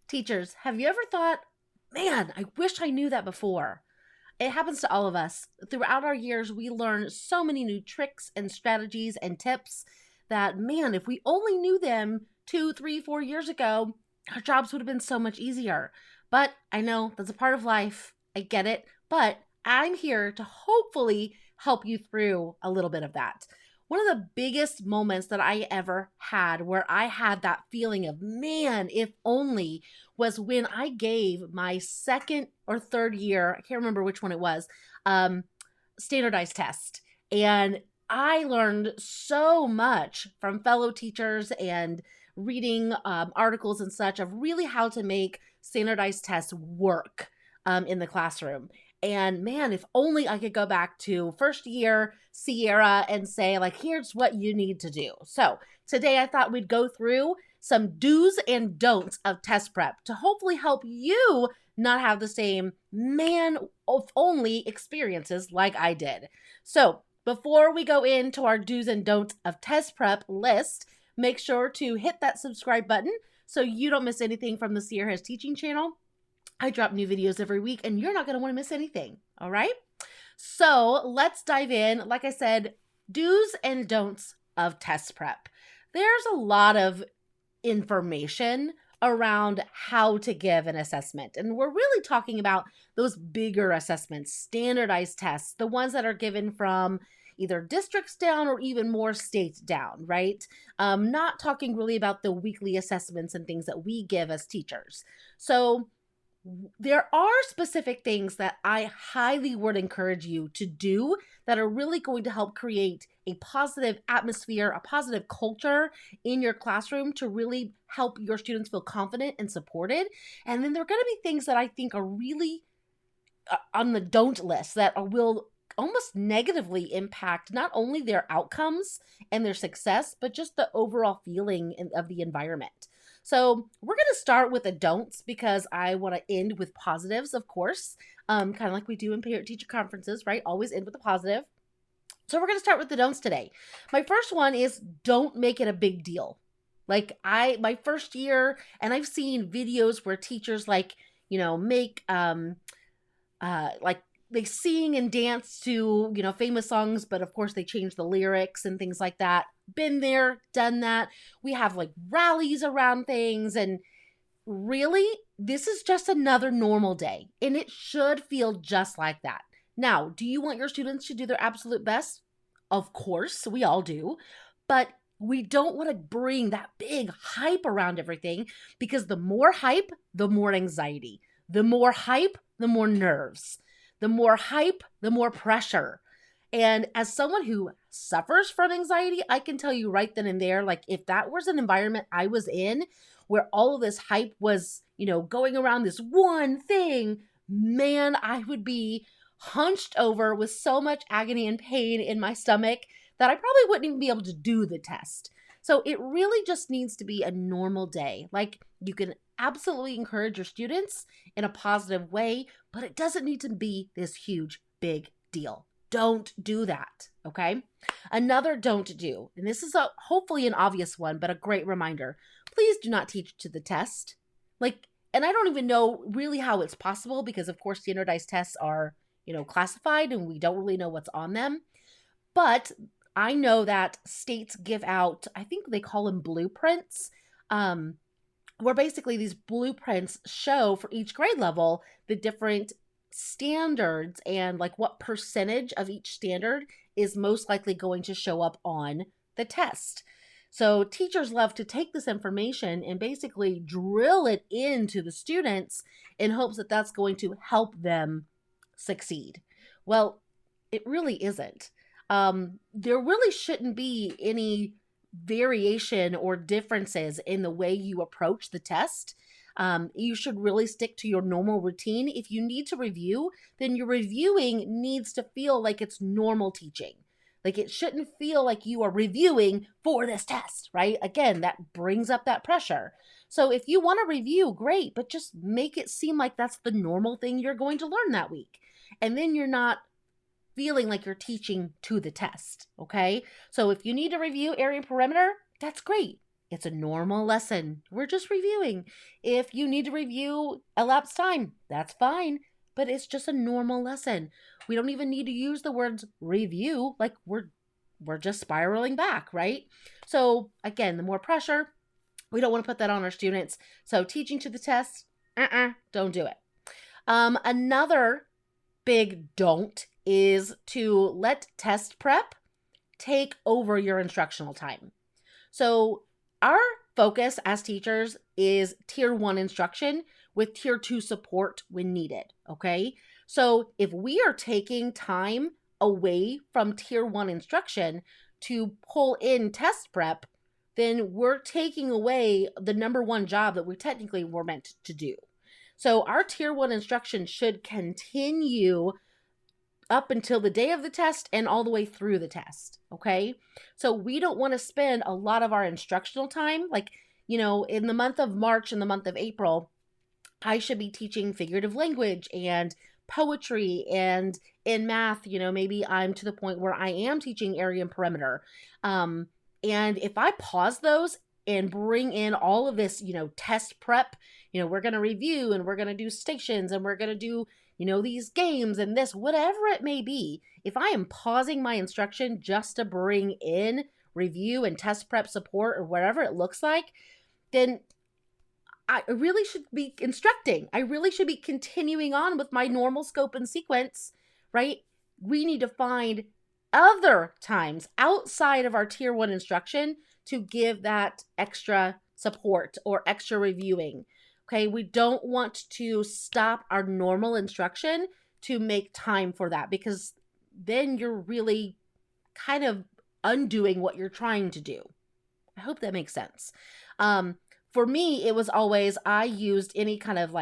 Teachers, have you ever thought, man, I wish I knew that before? It happens to all of us. Throughout our years, we learn so many new tricks and strategies and tips that, man, if we only knew them 2, 3, 4 years ago, our jobs would have been so much easier. But I know that's a part of life. I get it. But I'm here to hopefully help you through a little bit of that. One of the biggest moments that I ever had where I had that feeling of, man, if only, was when I gave my second or third year, I can't remember which one it was, standardized test. And I learned so much from fellow teachers and reading articles and such of really how to make standardized tests work in the classroom. And man, if only I could go back to first year Sierra and say, like, here's what you need to do. So today I thought we'd go through some do's and don'ts of test prep to hopefully help you not have the same man of only experiences like I did. So before we go into our do's and don'ts of test prep list, make sure to hit that subscribe button so you don't miss anything from the Sierra Has Teaching channel. I drop new videos every week and you're not going to want to miss anything. All right. So let's dive in. Like I said, do's and don'ts of test prep. There's a lot of information around how to give an assessment. And we're really talking about those bigger assessments, standardized tests, the ones that are given from either districts down or even more states down, right? Not talking really about the weekly assessments and things that we give as teachers. So there are specific things that I highly would encourage you to do that are really going to help create a positive atmosphere, a positive culture in your classroom to really help your students feel confident and supported. And then there are going to be things that I think are really on the don't list that will almost negatively impact not only their outcomes and their success, but just the overall feeling of the environment. So we're going to start with the don'ts because I want to end with positives, of course, kind of like we do in parent-teacher conferences, right? Always end with a positive. So we're going to start with the don'ts today. My first one is don't make it a big deal. Like my first year, and I've seen videos where teachers make, like they sing and dance to, famous songs, but of course they change the lyrics and things like that. Been there, done that. We have like rallies around things, and really, this is just another normal day, and it should feel just like that. Now, do you want your students to do their absolute best? Of course, we all do, but we don't want to bring that big hype around everything because the more hype, the more anxiety. The more hype, the more nerves. The more hype, the more pressure. And as someone who suffers from anxiety, I can tell you right then and there, like if that was an environment I was in where all of this hype was, going around this one thing, man, I would be hunched over with so much agony and pain in my stomach that I probably wouldn't even be able to do the test. So it really just needs to be a normal day. Like you can absolutely encourage your students in a positive way, but it doesn't need to be this huge, big deal. Don't do that, okay? Another don't do, and this is hopefully an obvious one, but a great reminder. Please do not teach to the test. And I don't even know really how it's possible because, of course, standardized tests are, classified and we don't really know what's on them. But I know that states give out, I think they call them blueprints, where basically these blueprints show for each grade level the different standards and like what percentage of each standard is most likely going to show up on the test. So teachers love to take this information and basically drill it into the students in hopes that that's going to help them succeed. Well, it really isn't. There really shouldn't be any variation or differences in the way you approach the test. You should really stick to your normal routine. If you need to review, then your reviewing needs to feel like it's normal teaching. Like it shouldn't feel like you are reviewing for this test, right? Again, that brings up that pressure. So if you want to review, great, but just make it seem like that's the normal thing you're going to learn that week. And then you're not feeling like you're teaching to the test, okay? So if you need to review area and perimeter, that's great. It's a normal lesson. We're just reviewing. If you need to review elapsed time, that's fine, but it's just a normal lesson. We don't even need to use the words review, like we're just spiraling back, right? So again, the more pressure, we don't want to put that on our students. So teaching to the test, don't do it. Another big don't is to let test prep take over your instructional time. So our focus as teachers is tier 1 instruction with tier 2 support when needed, okay? So if we are taking time away from tier 1 instruction to pull in test prep, then we're taking away the number one job that we technically were meant to do. So our tier 1 instruction should continue up until the day of the test and all the way through the test, okay? So we don't want to spend a lot of our instructional time, like, in the month of March and the month of April, I should be teaching figurative language and poetry, and in math, maybe I'm to the point where I am teaching area and perimeter. And if I pause those and bring in all of this, test prep, we're going to review and we're going to do stations and we're going to do these games and this, whatever it may be, if I am pausing my instruction just to bring in review and test prep support or whatever it looks like, then I really should be instructing. I really should be continuing on with my normal scope and sequence, right? We need to find other times outside of our tier 1 instruction to give that extra support or extra reviewing. Okay, we don't want to stop our normal instruction to make time for that, because then you're really kind of undoing what you're trying to do. I hope that makes sense. For me, it was always, I used any kind of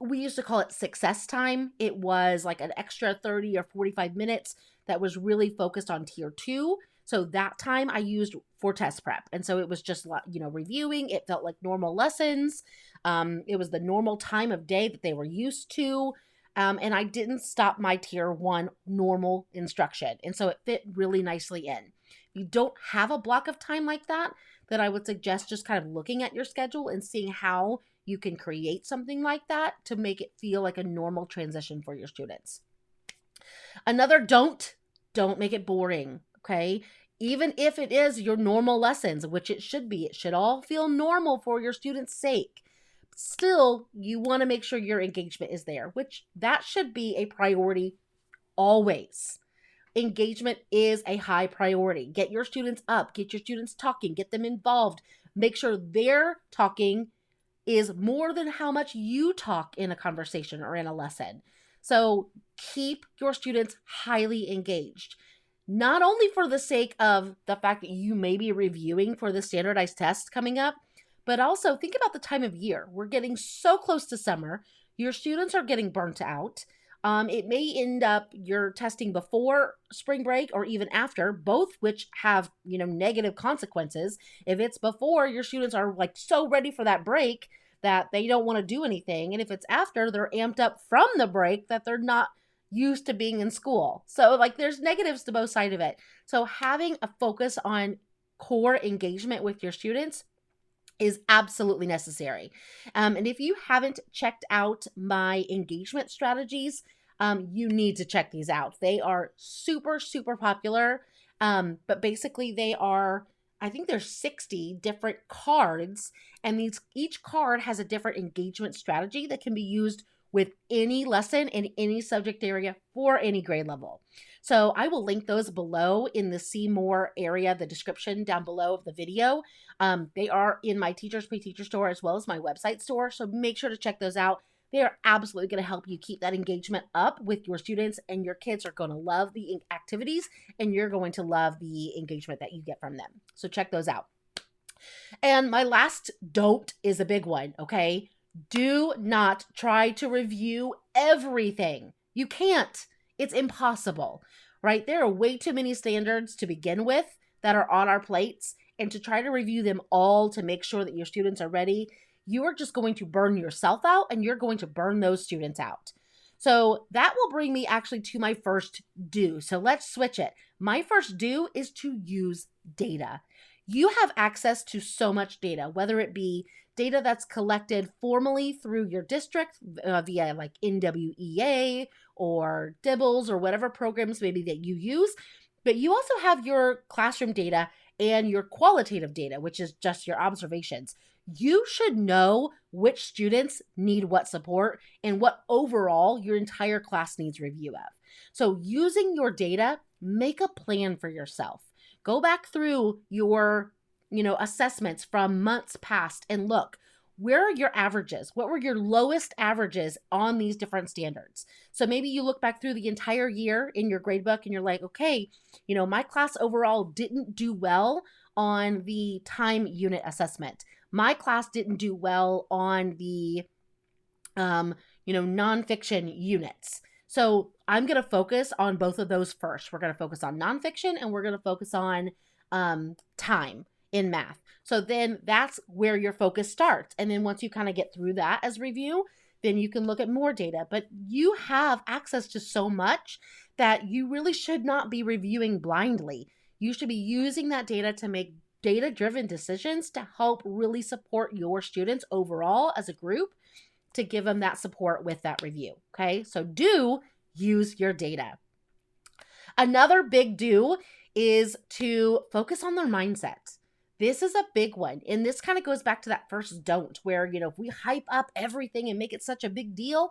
we used to call it success time. It was like an extra 30 or 45 minutes that was really focused on tier 2. So that time I used for test prep. And so it was just, reviewing. It felt like normal lessons. It was the normal time of day that they were used to. And I didn't stop my tier 1 normal instruction. And so it fit really nicely in. If you don't have a block of time like that, then I would suggest just kind of looking at your schedule and seeing how you can create something like that to make it feel like a normal transition for your students. Another don't make it boring. Okay. Even if it is your normal lessons, which it should be, it should all feel normal for your students' sake. Still, you want to make sure your engagement is there, which that should be a priority always. Engagement is a high priority. Get your students up, get your students talking, get them involved. Make sure their talking is more than how much you talk in a conversation or in a lesson. So keep your students highly engaged. Not only for the sake of the fact that you may be reviewing for the standardized test coming up, but also think about the time of year. We're getting so close to summer. Your students are getting burnt out. It may end up you're testing before spring break or even after, both which have, negative consequences. If it's before, your students are so ready for that break that they don't want to do anything. And if it's after, they're amped up from the break that they're not used to being in school. So there's negatives to both sides of it. So having a focus on core engagement with your students is absolutely necessary. And if you haven't checked out my engagement strategies, you need to check these out. They are super, super popular. But basically they are, I think there's 60 different cards, and each card has a different engagement strategy that can be used with any lesson in any subject area for any grade level. So I will link those below in the See More area, the description down below of the video. They are in my Teachers Pay Teacher store as well as my website store. So make sure to check those out. They are absolutely going to help you keep that engagement up with your students, and your kids are going to love the activities, and you're going to love the engagement that you get from them. So check those out. And my last don't is a big one, okay? Do not try to review everything. You can't. It's impossible, right? There are way too many standards to begin with that are on our plates, and to try to review them all to make sure that your students are ready, you are just going to burn yourself out, and you're going to burn those students out. So that will bring me actually to my first do. So let's switch it. My first do is to use data. You have access to so much data, whether it be data that's collected formally through your district via like NWEA or DIBELS or whatever programs maybe that you use. But you also have your classroom data and your qualitative data, which is just your observations. You should know which students need what support and what overall your entire class needs review of. So using your data, make a plan for yourself. Go back through your, assessments from months past and look, where are your averages? What were your lowest averages on these different standards? So maybe you look back through the entire year in your gradebook and you're like, okay, my class overall didn't do well on the time unit assessment. My class didn't do well on the, nonfiction units. So I'm going to focus on both of those first. We're going to focus on nonfiction and we're going to focus on time in math. So then that's where your focus starts. And then once you kind of get through that as review, then you can look at more data. But you have access to so much that you really should not be reviewing blindly. You should be using that data to make data-driven decisions to help really support your students overall as a group, to give them that support with that review. Okay, so do use your data. Another big do is to focus on their mindset. This is a big one. And this kind of goes back to that first don't, where, if we hype up everything and make it such a big deal,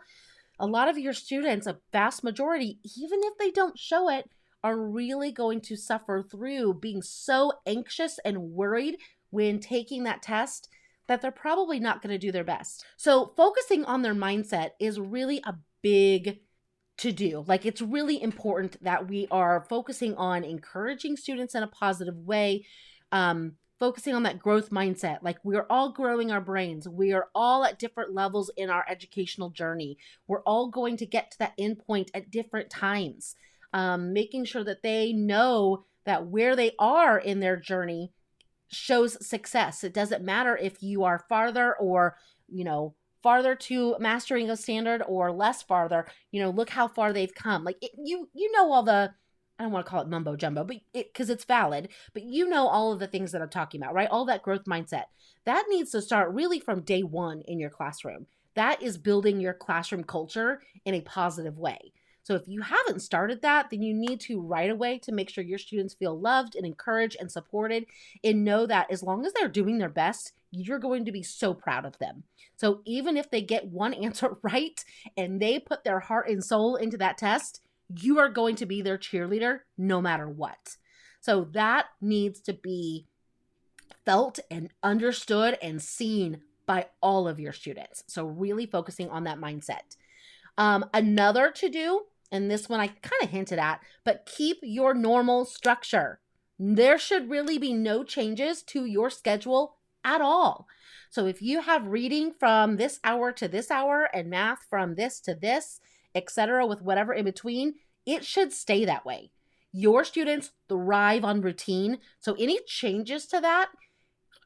a lot of your students, a vast majority, even if they don't show it, are really going to suffer through being so anxious and worried when taking that test that they're probably not going to do their best. So focusing on their mindset is really a big to do. Like, it's really important that we are focusing on encouraging students in a positive way, focusing on that growth mindset. Like, we're all growing our brains. We are all at different levels in our educational journey. We're all going to get to that end point at different times. Making sure that they know that where they are in their journey shows success. It doesn't matter if you are farther or, farther to mastering a standard or less farther. Look how far they've come. Like, you know all the, I don't want to call it mumbo jumbo, but because it's valid, but all of the things that I'm talking about, right? All that growth mindset that needs to start really from day one in your classroom. That is building your classroom culture in a positive way. So if you haven't started that, then you need to right away to make sure your students feel loved and encouraged and supported, and know that as long as they're doing their best, you're going to be so proud of them. So even if they get one answer right and they put their heart and soul into that test, you are going to be their cheerleader no matter what. So that needs to be felt and understood and seen by all of your students. So really focusing on that mindset. Another to do, and this one I kind of hinted at, but keep your normal structure. There should really be no changes to your schedule at all. So if you have reading from this hour to this hour and math from this to this, etc., with whatever in between, it should stay that way. Your students thrive on routine, so any changes to that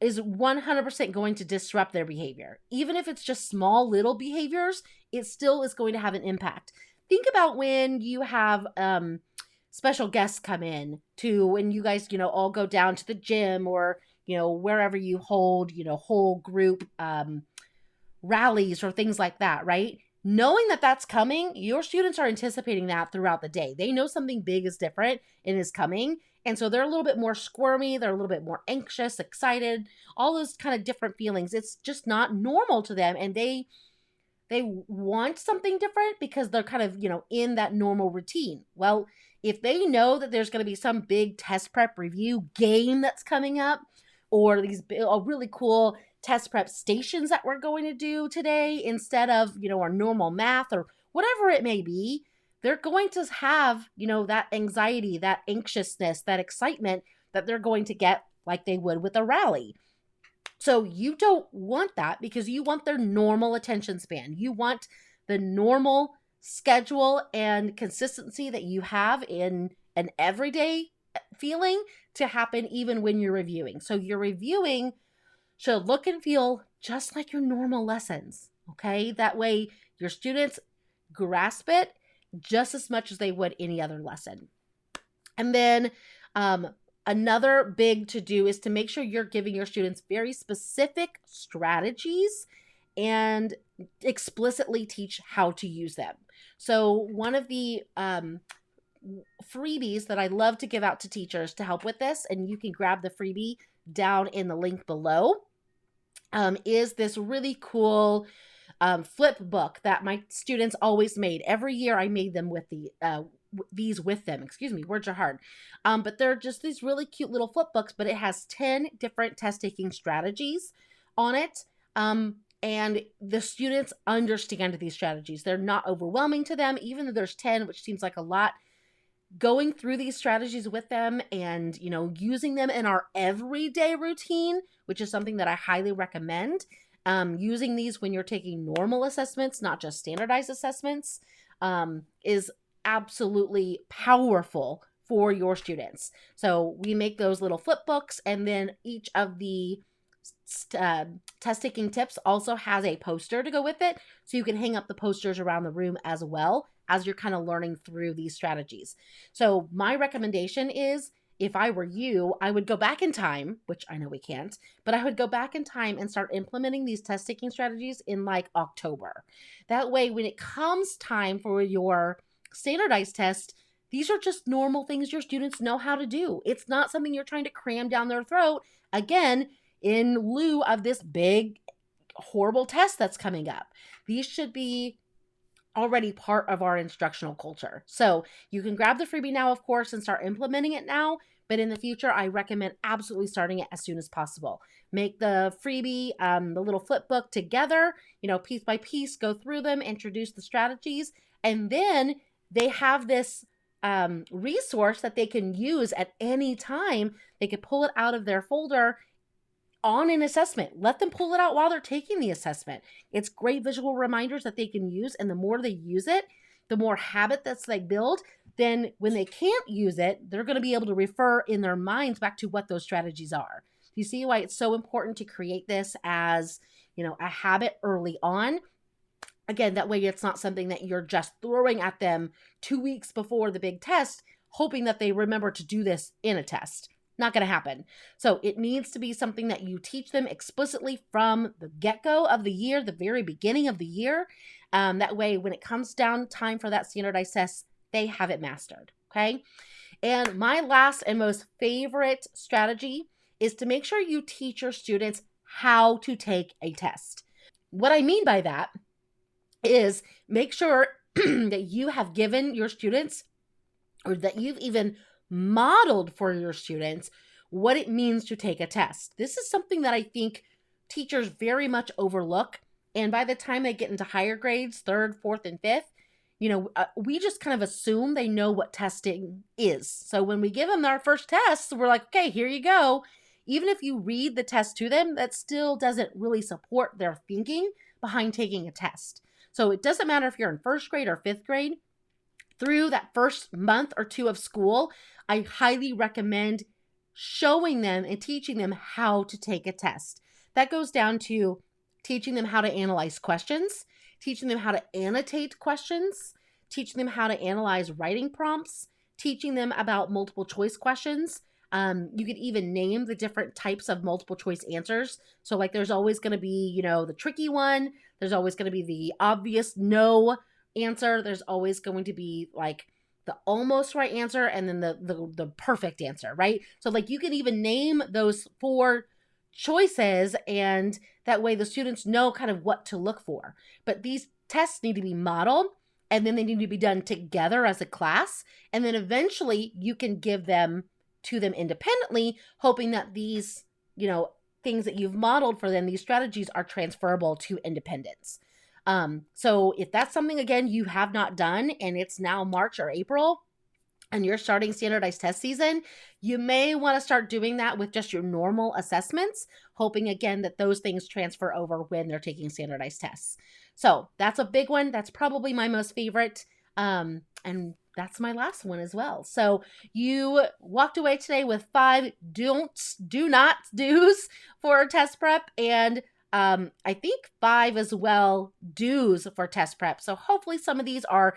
is 100% going to disrupt their behavior. Even if it's just small little behaviors, it still is going to have an impact. Think about when you have special guests come in to when you guys, all go down to the gym or, wherever you hold, whole group rallies or things like that, right? Knowing that that's coming, your students are anticipating that throughout the day. They know something big is different and is coming. And so they're a little bit more squirmy. They're a little bit more anxious, excited, all those kind of different feelings. It's just not normal to them. And they want something different because they're kind of, in that normal routine. Well, if they know that there's going to be some big test prep review game that's coming up, or these really cool test prep stations that we're going to do today instead of, our normal math or whatever it may be, they're going to have, that anxiety, that anxiousness, that excitement that they're going to get like they would with a rally. So you don't want that because you want their normal attention span. You want the normal schedule and consistency that you have in an everyday feeling to happen even when you're reviewing. So your reviewing should look and feel just like your normal lessons, okay? That way your students grasp it just as much as they would any other lesson. And then Another big to do is to make sure you're giving your students very specific strategies and explicitly teach how to use them. So one of the freebies that I love to give out to teachers to help with this, and you can grab the freebie down in the link below, is this really cool flip book that my students always made. Every year I made them with these with them. Excuse me, words are hard. But they're just these really cute little flip books, but it has 10 different test taking strategies on it. And the students understand these strategies. They're not overwhelming to them, even though there's 10, which seems like a lot. Going through these strategies with them and, using them in our everyday routine, which is something that I highly recommend. Using these when you're taking normal assessments, not just standardized assessments, is absolutely powerful for your students. So we make those little flip books, and then each of the test taking tips also has a poster to go with it. So you can hang up the posters around the room as well as you're kind of learning through these strategies. So my recommendation is, if I were you, I would go back in time, which I know we can't, but I would go back in time and start implementing these test taking strategies in like October. That way, when it comes time for your standardized test, these are just normal things your students know how to do. It's not something you're trying to cram down their throat, again, in lieu of this big, horrible test that's coming up. These should be already part of our instructional culture. So you can grab the freebie now, of course, and start implementing it now. But in the future, I recommend absolutely starting it as soon as possible. Make the freebie, the little flip book together, piece by piece, go through them, introduce the strategies, and then they have this resource that they can use at any time. They could pull it out of their folder on an assessment. Let them pull it out while they're taking the assessment. It's great visual reminders that they can use, and the more they use it, the more habit that's they build. Then when they can't use it, they're going to be able to refer in their minds back to what those strategies are. Do you see why it's so important to create this as, a habit early on? Again, that way it's not something that you're just throwing at them 2 weeks before the big test, hoping that they remember to do this in a test. Not going to happen. So it needs to be something that you teach them explicitly from the get-go of the year, the very beginning of the year. That way, when it comes down time for that standardized test, they have it mastered. Okay. And my last and most favorite strategy is to make sure you teach your students how to take a test. What I mean by that is make sure that you have given your students, or that you've even modeled for your students, what it means to take a test. This is something that I think teachers very much overlook. And by the time they get into higher grades, 3rd, 4th, and 5th, we just kind of assume they know what testing is. So when we give them our first test, we're like, okay, here you go. Even if you read the test to them, that still doesn't really support their thinking behind taking a test. So it doesn't matter if you're in 1st grade or 5th grade. Through that first month or 2 of school, I highly recommend showing them and teaching them how to take a test. That goes down to teaching them how to analyze questions, teaching them how to annotate questions, teaching them how to analyze writing prompts, teaching them about multiple choice questions. You could even name the different types of multiple choice answers. So like there's always going to be, the tricky one. There's always going to be the obvious no answer. There's always going to be like the almost right answer, and then the perfect answer, right? So like you can even name those 4 choices, and that way the students know kind of what to look for. But these tests need to be modeled, and then they need to be done together as a class, and then eventually you can give them to them independently, hoping that these, things that you've modeled for them, these strategies, are transferable to independence. So if that's something, again, you have not done, and it's now March or April, and you're starting standardized test season, you may want to start doing that with just your normal assessments, hoping, again, that those things transfer over when they're taking standardized tests. So that's a big one. That's probably my most favorite. And that's my last one as well. So you walked away today with 5 do not do's for test prep. And I think 5 as well, do's for test prep. So hopefully some of these are,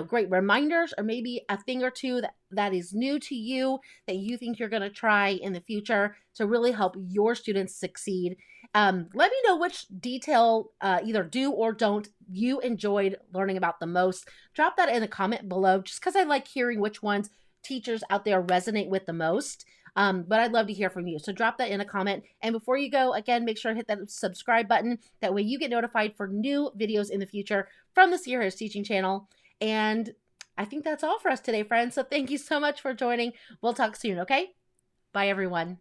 great reminders, or maybe a thing or two that is new to you that you think you're going to try in the future to really help your students succeed. Let me know which detail, either do or don't, you enjoyed learning about the most. Drop that in a comment below, just because I like hearing which ones teachers out there resonate with the most. But I'd love to hear from you. So drop that in a comment. And before you go, again, make sure to hit that subscribe button. That way you get notified for new videos in the future from the 𝗦ci Harris Teaching Channel. And I think that's all for us today, friends. So thank you so much for joining. We'll talk soon, okay? Bye, everyone.